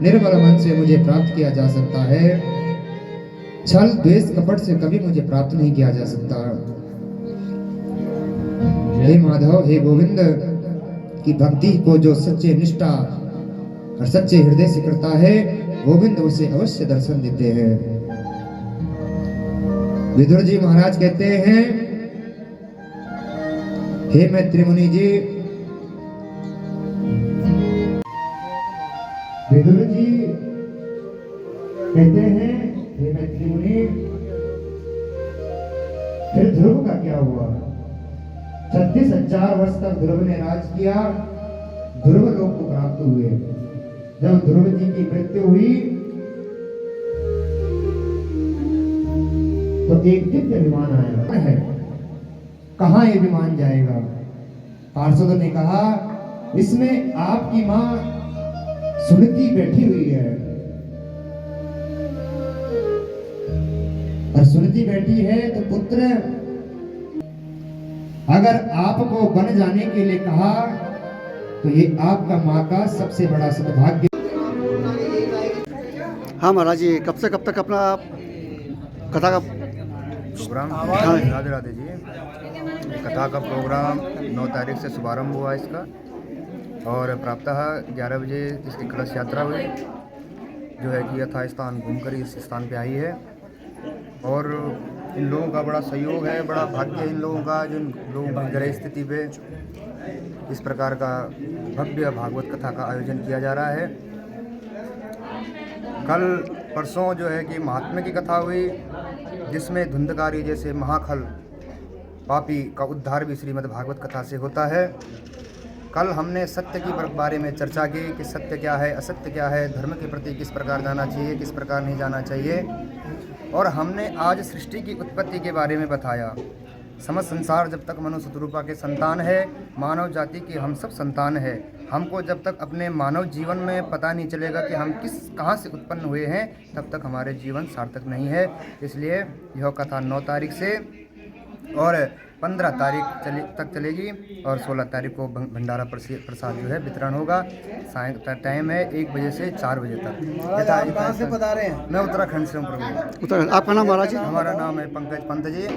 निर्मल मन से मुझे प्राप्त किया जा सकता है। छल द्वेष कपट से कभी मुझे प्राप्त नहीं किया जा सकता। हे माधव, हे गोविंद की भक्ति को जो सच्चे निष्ठा और सच्चे हृदय से करता है, गोविंद उसे अवश्य दर्शन देते हैं। विदुर जी महाराज कहते हैं, हे मैत्री मुनि जी, विदुर जी कहते हैं, हे मैत्री मुनि, फिर ध्रुव का क्या हुआ? 36,000 वर्ष तक ध्रुव ने राज किया, ध्रुव लोक को प्राप्त हुए। जब ध्रुव जी की मृत्यु हुई तो एक दिव्य विमान आया है। कहां ये विमान जाएगा? पार्षदों ने कहा, इसमें आपकी मां सुनीति बैठी हुई है, और सुनीति बैठी है तो पुत्र, अगर आपको बन जाने के लिए कहा तो ये आपका माँ का सबसे बड़ा सद्भाग्य। हाँ महाराज जी, कब से कब तक अपना कथा का प्रोग्राम? राधे राधे जी। कथा का प्रोग्राम 9 तारीख से शुभारंभ हुआ इसका, और प्रातः 11 बजे इसकी कलश यात्रा हुई, जो है कि यथा स्थान घूमकर इस स्थान पे आई है। और इन लोगों का बड़ा सहयोग है, बड़ा भाग्य है इन लोगों का, जिन लोगों की ग्रह स्थिति पे इस प्रकार का भव्य भागवत कथा का आयोजन किया जा रहा है। कल परसों जो है कि महात्म्य की कथा हुई, जिसमें धुंधकारी जैसे महाखल पापी का उद्धार भी श्रीमद् भागवत कथा से होता है। कल हमने सत्य की बारे में चर्चा की कि सत्य क्या है, असत्य क्या है, धर्म के प्रति किस प्रकार जाना चाहिए, किस प्रकार नहीं जाना चाहिए। और हमने आज सृष्टि की उत्पत्ति के बारे में बताया। समस्त संसार जब तक मनुष्य स्वरूपा के संतान है, मानव जाति के हम सब संतान है। हमको जब तक अपने मानव जीवन में पता नहीं चलेगा कि हम कहाँ से उत्पन्न हुए हैं, तब तक हमारे जीवन सार्थक नहीं है। इसलिए यह कथा 9 तारीख से और 15 तारीख तक चलेगी, और 16 तारीख को भंडारा प्रसाद जो है वितरण होगा। सायं टाइम है 1 बजे से 4 बजे तक। कहाँ से बता रहे हैं? मैं उत्तराखंड से हूँ प्रभु। उत्तराखंड। आपका नाम महाराज जी? हमारा नाम है पंकज पंत जी,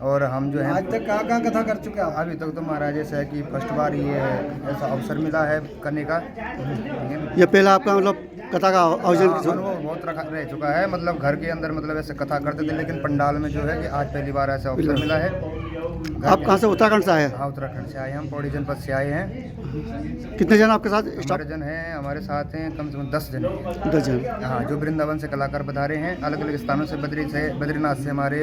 और हम जो है आज तक कहाँ कथा कर चुके हैं? अभी तक तो महाराज ऐसा है कि फर्स्ट बार ये ऐसा अवसर मिला है करने का। ये पहला आपका मतलब कथा का आयोजन? अनुभव बहुत रह चुका है, मतलब घर के अंदर मतलब ऐसे कथा करते थे, लेकिन पंडाल में जो है कि आज पहली बार ऐसा अवसर मिला है। आप कहाँ से? उत्तराखंड से आए हैं? हाँ, उत्तराखंड से आए हैं हम, पौड़ी जनपद से आए हैं। कितने जन आपके साथ? हमारे जन हैं, हमारे साथ हैं कम से कम 10 जन। 10 जन। हाँ, जो वृंदावन से कलाकार पधारे हैं, अलग अलग स्थानों से बद्रीनाथ से हमारे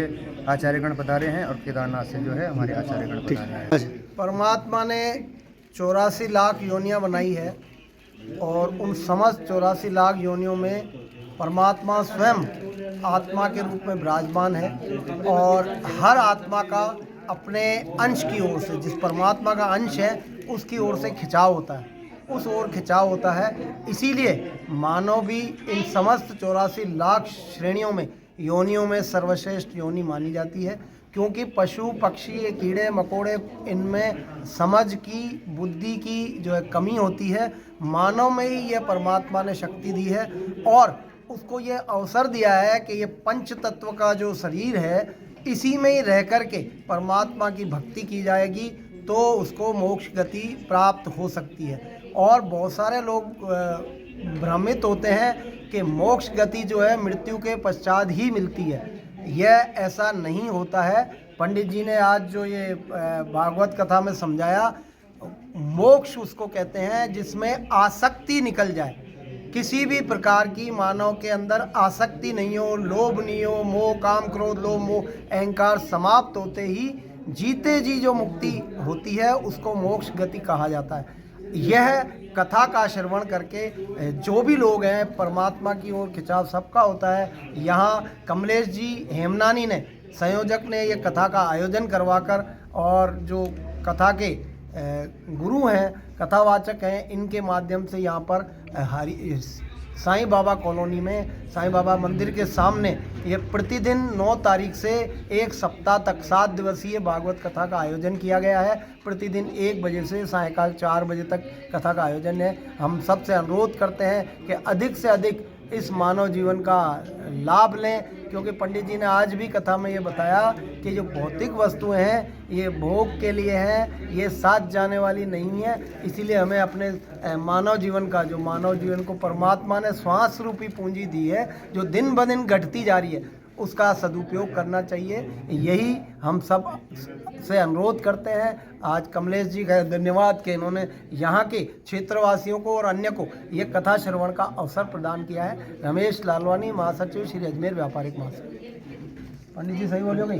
आचार्यगण पधारे हैं, और केदारनाथ से जो है हमारे आचार्यगण पधारे हैं। परमात्मा ने 84 लाख योनियां बनाई है, और उन समस्त 84 लाख योनियों में परमात्मा स्वयं आत्मा के रूप में विराजमान है, और हर आत्मा का अपने अंश की ओर से, जिस परमात्मा का अंश है उसकी ओर से खिंचाव होता है, उस ओर खिंचाव होता है। इसीलिए मानव भी इन समस्त 84 लाख श्रेणियों में, योनियों में सर्वश्रेष्ठ योनि मानी जाती है, क्योंकि पशु पक्षी, कीड़े मकोड़े, इनमें समझ की, बुद्धि की जो है कमी होती है। मानव में ही यह परमात्मा ने शक्ति दी है, और उसको ये अवसर दिया है कि ये पंच तत्व का जो शरीर है, इसी में ही रह कर के परमात्मा की भक्ति की जाएगी तो उसको मोक्ष गति प्राप्त हो सकती है। और बहुत सारे लोग भ्रमित होते हैं कि मोक्ष गति जो है मृत्यु के पश्चात ही मिलती है। यह ऐसा नहीं होता है। पंडित जी ने आज जो ये भागवत कथा में समझाया, मोक्ष उसको कहते हैं जिसमें आसक्ति निकल जाए, किसी भी प्रकार की मानव के अंदर आसक्ति नहीं हो, लोभ नहीं हो, मोह काम क्रोध लोभ मोह अहंकार समाप्त होते ही जीते जी जो मुक्ति होती है उसको मोक्ष गति कहा जाता है। यह कथा का श्रवण करके जो भी लोग हैं परमात्मा की ओर खिंचाव सबका होता है। यहाँ कमलेश जी हेमनानी ने, संयोजक ने ये कथा का आयोजन करवाकर, और जो कथा के गुरु हैं, कथावाचक हैं, इनके माध्यम से यहाँ पर साईं बाबा कॉलोनी में, साईं बाबा मंदिर के सामने ये प्रतिदिन 9 तारीख से 1 सप्ताह तक 7 दिवसीय भागवत कथा का आयोजन किया गया है। प्रतिदिन 1 बजे से सायंकाल 4 बजे तक कथा का आयोजन है। हम सबसे अनुरोध करते हैं कि अधिक से अधिक इस मानव जीवन का लाभ लें, क्योंकि पंडित जी ने आज भी कथा में ये बताया कि जो भौतिक वस्तुएं हैं ये भोग के लिए हैं, ये साथ जाने वाली नहीं है। इसीलिए हमें अपने मानव जीवन का, जो मानव जीवन को परमात्मा ने श्वास रूपी पूंजी दी है, जो दिन ब दिन घटती जा रही है, उसका सदुपयोग करना चाहिए। यही हम सब से अनुरोध करते हैं। आज कमलेश जी का धन्यवाद कि इन्होंने यहाँ के क्षेत्रवासियों को और अन्य को ये कथा श्रवण का अवसर प्रदान किया है। रमेश लालवानी, महासचिव श्री अजमेर व्यापारिक महासंघ। पंडित जी सही बोलोगे?